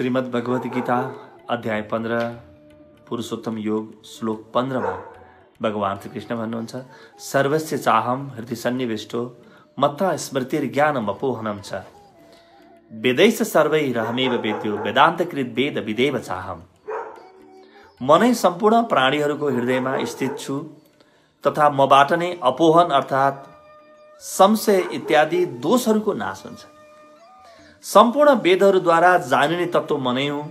श्रीमद् भगवत गीता अध्याय 15 पुरुषोत्तम योग श्लोक 15 में भगवान श्री कृष्ण भन्नुहुन्छ सर्वस्य चाहम हृदय सन्निविष्टो मत्ता स्मृतिर्ज्ञानम अपोहनम च वेदैश्च सर्वैरहमेव वेद्यो वेदान्तकृत वेद विदेव चाहम। म नै सम्पूर्ण प्राणीहरूको हृदयमा स्थित छु तथा मबाट नै अपोहन अर्थात संशय इत्यादि दोषहरूको नाश हुन्छ। सम्पूर्ण वेदहरूद्वारा जानिने तत्व म नै हुँ।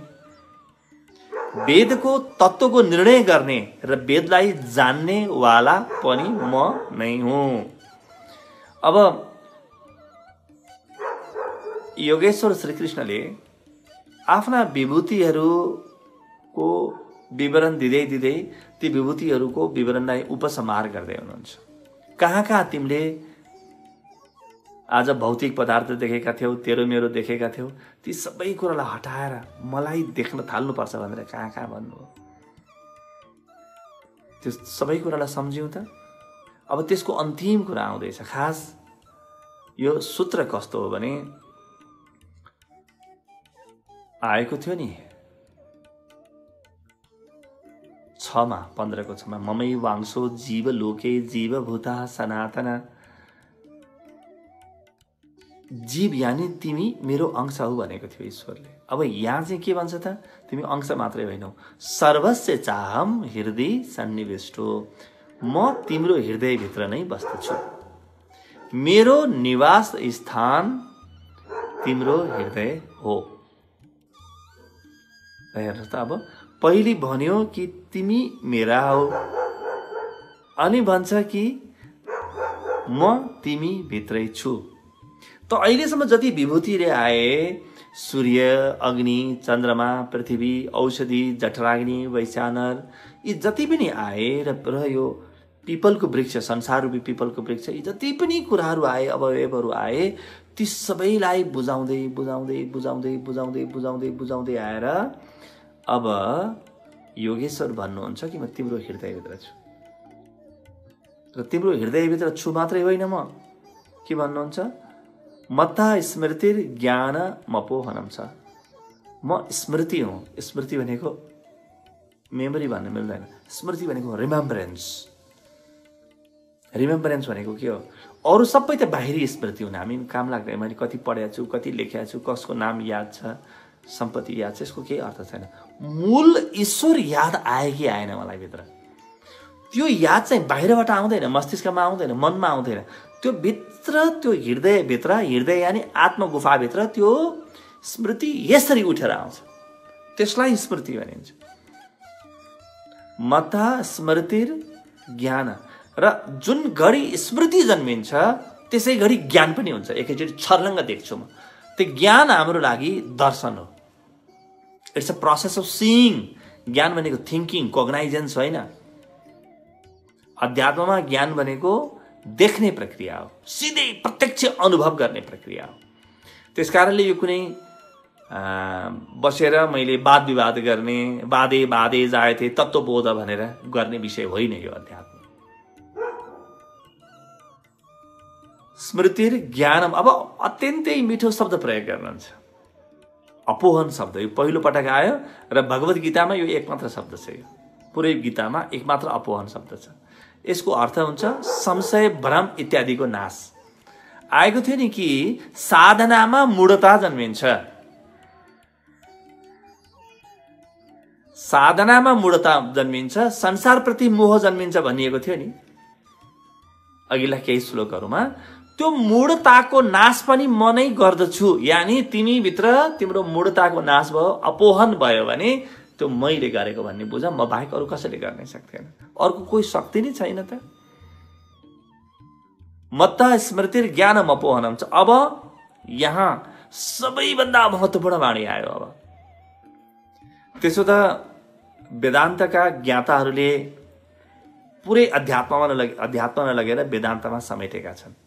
वेदको तत्वको निर्णय गर्ने र वेदलाई जान्ने वाला पनि म नै हुँ। अब योगेश्वर श्रीकृष्णले आफ्ना विभूतिहरूको विवरण दिँदै दिँदै ती विभूतिहरूको विवरणलाई उपसंहार गर्दै हुनुहुन्छ। कहाँ कहाँ तिमीले आज भौतिक पदार्थ देखेका थियौ, तेरो मेरो देखेका थियौ, ती सबै कुरालाई हटाएर मलाई देख्न थाल्नुपर्छ भनेर कहाँ कहाँ भन्नु। त्यो सबै कुरालाई सम्झ्यौँ त। अब त्यसको अन्तिम कुरा आउँदैछ। खास यो सूत्र कस्तो हो भने आएको थियो नि 15 को 6 ममै वांशो जीव लोके जीव भूता सनातना। जीव यानी तिमी मेरो अंश हो भनेको थियो ईश्वरले। अब यहाँ चाहिँ के भन्छ त, तिमी अंश मात्रै होइनौ, सर्वस्य चाहम हृदय सन्निविष्टो, म तिम्रो हृदयभित्र नै बस्दछु, मेरो निवास स्थान तिम्रो हृदय हो। हेर्नुहोस् त, अब पहिले भन्यो कि तिमी मेरा हो, अनि भन्छ कि म तिमी भित्रै छु। त अहिलेसम्म जति विभूतिले आए, सूर्य, अग्नि, चन्द्रमा, पृथ्वी, औषधि, जठराग्नि, वैश्वानर, यी जति पनि आए र यो पिपलको वृक्ष, संसार रूपी पिपलको वृक्ष, यी जति पनि कुराहरू आए, अवयवहरू आए, ती सबैलाई बुझाउँदै बुझाउँदै बुझाउँदै बुझाउँदै बुझाउँदै बुझाउँदै आएर अब योगेश्वर भन्नुहुन्छ कि म तिम्रो हृदयभित्र छु। र तिम्रो हृदयभित्र छु मात्रै होइन, म के भन्नुहुन्छ, मत्ता स्मृतिर ज्ञान मपोहनम छ। म स्मृति हुँ। स्मृति भनेको मेमोरी भन्नु मिल्दैन। स्मृति भनेको रिमेम्बरेन्स। रिमेम्बरेन्स भनेको के हो? अरू सबै त बाहिरी स्मृति हुन्। हामी काम लाग्दैन। मैले कति पढेको छु, कति लेखेको छु, कसको नाम याद छ, सम्पत्ति याद छ, यसको केही अर्थ छैन। मूल ईश्वर याद आयो कि आएन मलाई भित्र, त्यो याद चाहिँ बाहिरबाट आउँदैन, मस्तिष्कमा आउँदैन, मनमा आउँदैन। त्यो भित्र, त्यो हृदयभित्र, हृदय यानी आत्मगुफाभित्र त्यो स्मृति यसरी उठेर आउँछ। त्यसलाई स्मृति भनिन्छ। मता स्मृतिर ज्ञान। र जुन घडी स्मृति जन्मिन्छ त्यसै घडी ज्ञान पनि हुन्छ। एकैचोटि छर्लङ्ग देख्छु म। त्यो ज्ञान हाम्रो लागि दर्शन हो। It's a process of seeing. ज्ञान भनेको थिङ्किङ, कोग्नाइजेन्स होइन। अध्यात्ममा ज्ञान भनेको देख्ने प्रक्रिया हो, सिधै प्रत्यक्ष अनुभव गर्ने प्रक्रिया हो। त्यसकारणले यो कुनै बसेर मैले वाद विवाद गर्ने, वादे वादे जायते तत्त्वबोध भनेर गर्ने विषय होइन यो अध्यात्म। स्मृतिर ज्ञानम। अब अत्यन्तै मिठो शब्द प्रयोग गर्नुहुन्छ, अपोहन शब्द। यो पहिलो पटक आयो र भगवत गीतामा यो एकमात्र शब्द छ। यो पुरै गीतामा एकमात्र अपोहन शब्द छ। यसको अर्थ हुन्छ संशय, भ्रम इत्यादिको नाश। आएको थियो नि कि साधनामा मूढता जन्मिन्छ, साधनामा मूढता जन्मिन्छ, संसारप्रति मोह जन्मिन्छ भनिएको थियो नि अघिल्ला केही श्लोकहरूमा। त्यो मूढताको नाश पनि म नै गर्दछु। यानी तिमी भित्र तिम्रो मूढताको नाश भयो, अपोहन भयो भने त्यो मैले गरेको भन्ने बुझ। म बाहेक अरू कसैले गर्नै सक्दैन, अर्को कोही शक्ति नै छैन त। मत्ता स्मृतिर ज्ञान मपोहनम छ। अब यहाँ सबैभन्दा महत्त्वपूर्ण वाणी आयो। अब त्यसो त वेदान्तका ज्ञाताहरूले पुरै अध्यात्ममा लगेर वेदान्तमा समेटेका छन्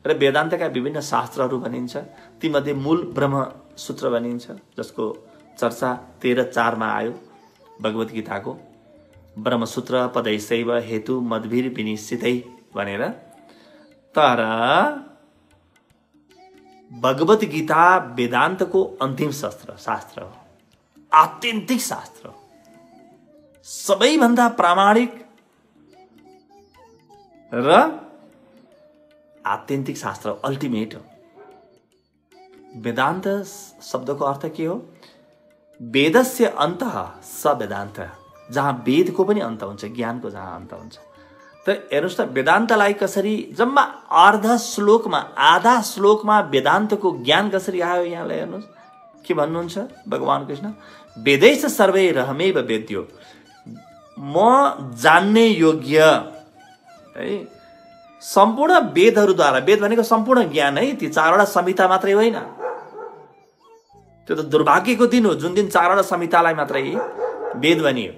र वेदान्तका विभिन्न शास्त्रहरू भनिन्छ। तीमध्ये मूल ब्रह्मसूत्र भनिन्छ, जसको चर्चा 13:4 मा आयो भगवत गीताको। ब्रह्मसूत्र पदैशैव हेतु मद्भिर विनिश्चितै भनेर। तर भगवत गीता वेदान्तको अन्तिम शास्त्र हो। आत्यन्तिक शास्त्र, सबैभन्दा प्रामाणिक र आत्यन्तिक शास्त्र, अल्टिमेट हो। वेदान्त शब्दको अर्थ के हो? वेदस्य अन्तः स वेदान्त, जहाँ वेदको पनि अन्त हुन्छ, ज्ञानको जहाँ अन्त हुन्छ। त हेर्नुहोस् त, वेदान्तलाई कसरी जम्मा आधा श्लोकमा वेदान्तको ज्ञान कसरी आयो यहाँलाई हेर्नुहोस्। के भन्नुहुन्छ भगवान कृष्ण? वेदैश्च सर्वैरहमेव वेद्यो, म जान्ने योग्य है। सम्पूर्ण वेदहरूद्वारा, वेद भनेको सम्पूर्ण ज्ञान है, ती 4वटा संहिता मात्रै होइन। त्यो त दुर्भाग्यको दिन हो जुन दिन 4वटा संहितालाई मात्रै वेद भनियो।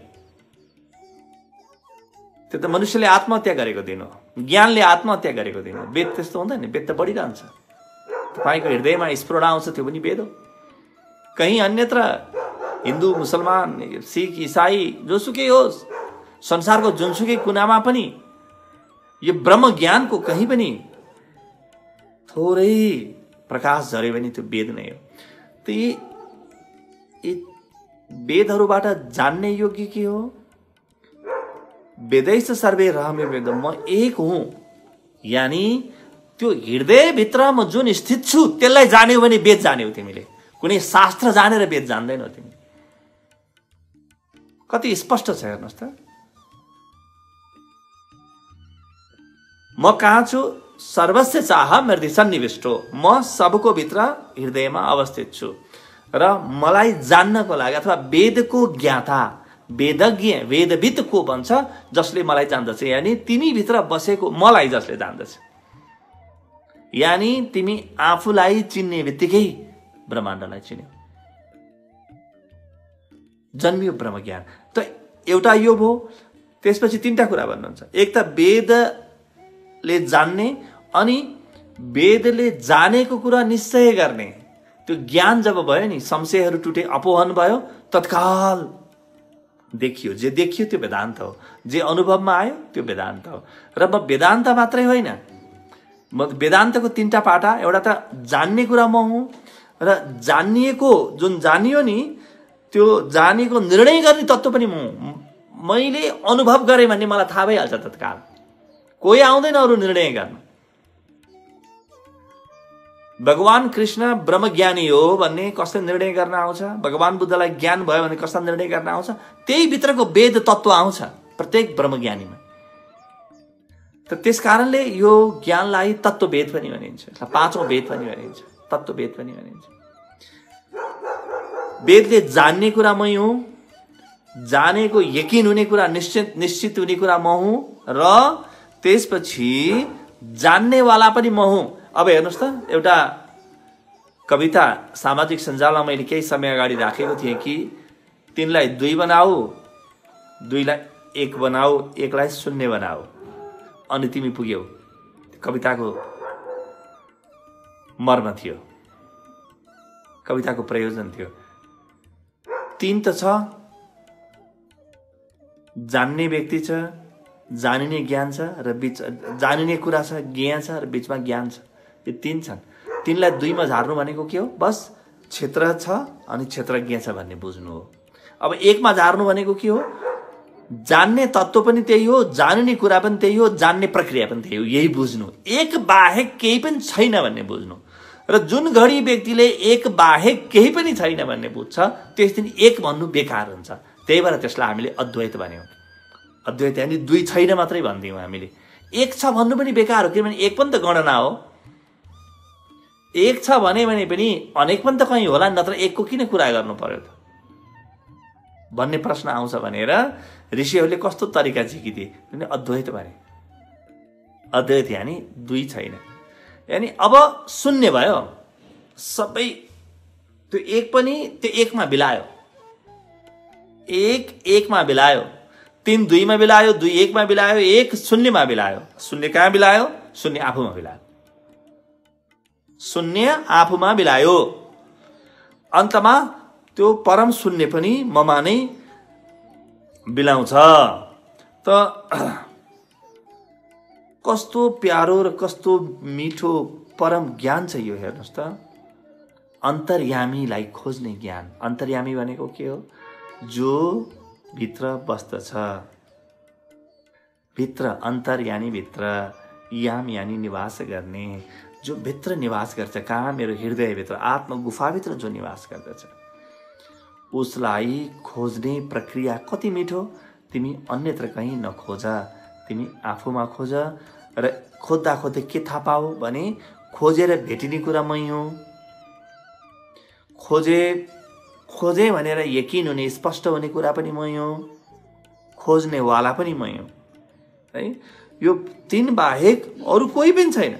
त्यो त मनुष्यले आत्महत्या गरेको दिन हो, ज्ञानले आत्महत्या गरेको दिन हो। वेद त्यस्तो हुँदैन, वेद त बढिरहन्छ। तपाईँको हृदयमा स्फुरण आउँछ, त्यो पनि वेद हो। कहीँ अन्यत्र हिन्दू, मुसलमान, सिख, इसाई जोसुकै होस्, संसारको जुनसुकै कुनामा पनि यो ब्रह्म ज्ञानको कहीँ पनि थोरै प्रकाश झऱ्यो भने त्यो वेद नै हो। त यी वेदहरूबाट जान्ने योग्य के हो? वेदैश्च सर्वैरहमेव वेद्यो, म एक हुँ। यानी त्यो हृदयभित्र म जुन स्थित छु त्यसलाई जान्यौ भने वेद जान्यौ तिमीले। कुनै शास्त्र जानेर वेद जान्दैनौ तिमी। कति स्पष्ट छ हेर्नुहोस् त। म कहाँ छु? सर्वस्य चाह मृदि सन्निविष्टो, म सबको भित्र हृदयमा अवस्थित छु। र मलाई जान्नको लागि, अथवा वेदको ज्ञाता, वेदज्ञ, वेदविद को भन्छ? जसले मलाई जान्दछ। यानी तिमी भित्र बसेको मलाई जसले जान्दछ। यानी तिमी आफूलाई चिन्ने बित्तिकै ब्रह्माण्डलाई चिन्यौ, जन्मियो ब्रह्म ज्ञान। त एउटा यो भयो। त्यसपछि 3टा कुरा भन्नुहुन्छ। एक त वेदले जान्ने, अनि वेदले जानेको कुरा निश्चय गर्ने। त्यो ज्ञान जब भयो नि, संशयहरू टुटे, अपोहन भयो, तत्काल देखियो। जे देखियो त्यो वेदान्त हो, जे अनुभवमा आयो त्यो वेदान्त हो। र म वेदान्त मात्रै होइन, म वेदान्तको 3टा पाटा। एउटा त जान्ने कुरा म हुँ, र जानिएको जुन जानियो नि, त्यो जानेको निर्णय गर्ने तत्त्व पनि म हुँ। मैले अनुभव गरेँ भने मलाई थाहा भइहाल्छ तत्काल। कोही आउँदैन अरू निर्णय गर्न। भगवान कृष्ण ब्रह्मज्ञानी हो भन्ने कसले निर्णय गर्न आउँछ? भगवान बुद्धलाई ज्ञान भयो भने कसले निर्णय गर्न आउँछ? त्यही भित्रको वेद तत्त्व आउँछ प्रत्येक ब्रह्मज्ञानीमा। त त्यस कारणले यो ज्ञानलाई तत्त्ववेद पनि भनिन्छ, 5औं वेद पनि भनिन्छ, तत्त्ववेद पनि भनिन्छ। वेदले जान्ने कुरा मै हुँ, जानेको यकिन हुने कुरा, निश्चित हुने कुरा म हुँ, र त्यसपछि जान्नेवाला पनि म हुँ। अब हेर्नुहोस् त, एउटा कविता सामाजिक सञ्जालमा मैले केही समय अगाडि राखेको थिएँ कि 3लाई 2 बनाऊ, 2लाई 1 बनाऊ, 1लाई 0 बनाऊ, अनि तिमी पुग्यौ। कविताको मर्म थियो, कविताको प्रयोजन थियो। 3 त छ, जान्ने व्यक्ति छ, जानिने ज्ञान छ, र बीच जानिने कुरा छ, ज्ञान छ, र बीचमा ज्ञान छ। यो 3 छन्। 3लाई 2मा झार्नु भनेको के हो? बस क्षेत्र छ अनि क्षेत्रज्ञ छ भन्ने बुझ्नु हो। अब 1मा झार्नु भनेको के हो? जान्ने तत्त्व पनि त्यही हो, जानिने कुरा पनि त्यही हो, जान्ने प्रक्रिया पनि त्यही हो, यही बुझ्नु। एक बाहेक केही पनि छैन भन्ने बुझ्नु। र जुन घडी व्यक्तिले एक बाहेक केही पनि छैन भन्ने बुझ्छ, त्यस दिन एक भन्नु बेकार हुन्छ। त्यही भएर त्यसलाई हामीले अद्वैत भन्यौँ। अद्वैत यानी 2 छैन मात्रै भन्दियौँ हामीले। 1 छ भन्नु पनि बेकार हो, किनभने 1 पनि त गणना हो। 1 छ भने पनि अनेक पनि त कहीँ होला, नत्र 1 को किन कुरा गर्नु पर्यो त भन्ने प्रश्न आउँछ भनेर ऋषिहरूले कस्तो तरिका झिकिदिए भने अद्वैत भने। अद्वैत यानी 2 छैन, यानी अब 0 भयो। सबै त्यो 1 पनि त्यो 1मा बिलायो, 1 1मा बिलायो, 3 2मा बिलायो, 2 1मा बिलायो, 1 0मा बिलायो। 0 कहाँ बिलायो? 0 आफूमा बिलायो, 0 आफूमा बिलायो। अन्तमा त्यो परम 0 पनि ममा नै बिलाउँछ। त कस्तो प्यारो र कस्तो मिठो परम ज्ञान छ यो, हेर्नुहोस् त। अन्तर्यामीलाई खोज्ने ज्ञान। अन्तर्यामी भनेको के हो? जो भित्र बस्दछ। भित्र, अन्तर यानी भित्र, याम यानी निवास गर्ने, जो भित्र निवास गर्छ। कहाँ? मेरो हृदयभित्र, आत्मगुफाभित्र जो निवास गर्दछ, उसलाई खोज्ने प्रक्रिया कति मिठो। तिमी अन्यत्र कहीँ नखोज, तिमी आफूमा खोज। र खोज्दा खोज्दै के थाहा पाऊ भने खोजेर भेटिने कुरा मै हुँ। खोजे भनेर यकिन हुने, स्पष्ट हुने कुरा पनि मै हुँ। खोज्नेवाला पनि मै हुँ है। यो तीन बाहेक अरू कोही पनि छैन।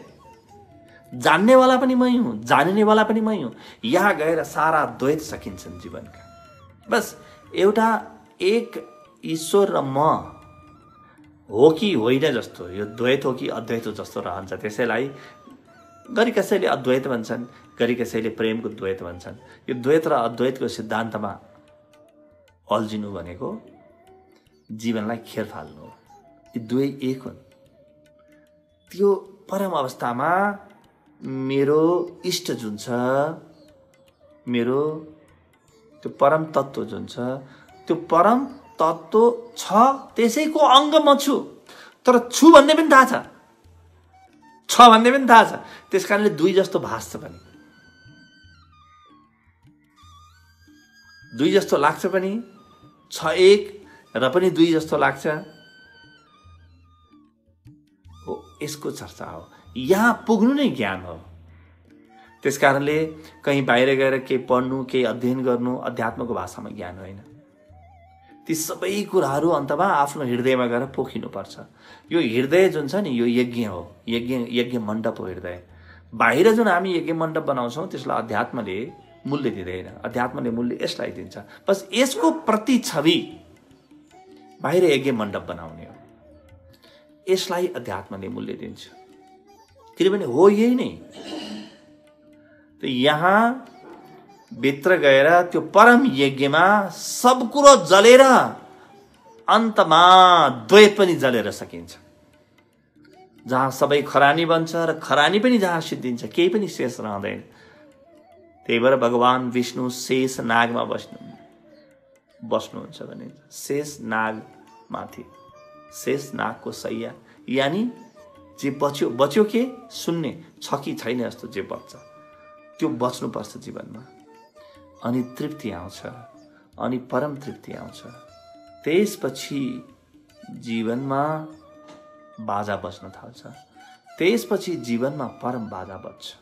जान्नेवाला पनि मै हुँ, जानिनेवाला पनि मै हुँ। यहाँ गएर सारा द्वैत सकिन्छन् जीवनका। बस एउटा एक ईश्वर र म हो कि होइन जस्तो, यो द्वैत हो कि अद्वैत हो जस्तो रहन्छ। त्यसैलाई गरी कसैले अद्वैत भन्छन्, गरी कसैले प्रेमको द्वैत भन्छन्। यो द्वैत र अद्वैतको सिद्धान्तमा अल्झिनु भनेको जीवनलाई खेर फाल्नु हो। यी दुवै एक हुन्। त्यो परम अवस्थामा मेरो इष्ट जुन छ, मेरो त्यो परम तत्त्व जुन छ, त्यो परम तत्त्व छ, त्यसैको अङ्ग म छु। तर छु भन्ने पनि थाहा छ भन्ने पनि थाहा छ। त्यसकारणले दुई जस्तो भाष्छ पनि, दुई जस्तो लाग्छ पनि, छ एक र पनि दुई जस्तो लाग्छ हो। यसको चर्चा हो। यहाँ पुग्नु नै ज्ञान हो। त्यसकारणले कहीँ बाहिर गएर केही पढ्नु, केही अध्ययन गर्नु अध्यात्मको भाषामा ज्ञान होइन। ती सबै कुराहरू अन्तमा आफ्नो हृदयमा गएर पोखिनुपर्छ। यो हृदय जुन छ नि, यो यज्ञ हो, यज्ञ मण्डप हो हृदय। बाहिर जुन हामी यज्ञ मण्डप बनाउँछौँ त्यसलाई अध्यात्मले मूल्य दिँदैन। अध्यात्मले मूल्य यसलाई दिन्छ। बस यसको प्रतिछवि बाहिर यज्ञ मण्डप बनाउने हो। यसलाई अध्यात्मले मूल्य दिन्छ। किनभने हो यही नै। त यहाँ भित्र गएर त्यो परम यज्ञमा सब कुरो जलेर अन्तमा द्वैत पनि जलेर सकिन्छ। जहाँ सबै खरानी बन्छ र खरानी पनि जहाँ सिद्धिन्छ, केही पनि शेष रहँदैन। त्यही भएर भगवान विष्णु शेष नागमा बस्नुहुन्छ भने शेष नाग माथि, शेष नागको सैया, यानी जे बच्यो के सुन्ने छ कि छैन जस्तो जे बच्छ त्यो बच्नुपर्छ जीवनमा। अनि तृप्ति आउँछ, अनि परम तृप्ति आउँछ। त्यसपछि जीवनमा बाजा बज्न थाल्छ। त्यसपछि जीवनमा परम बाजा बज्छ।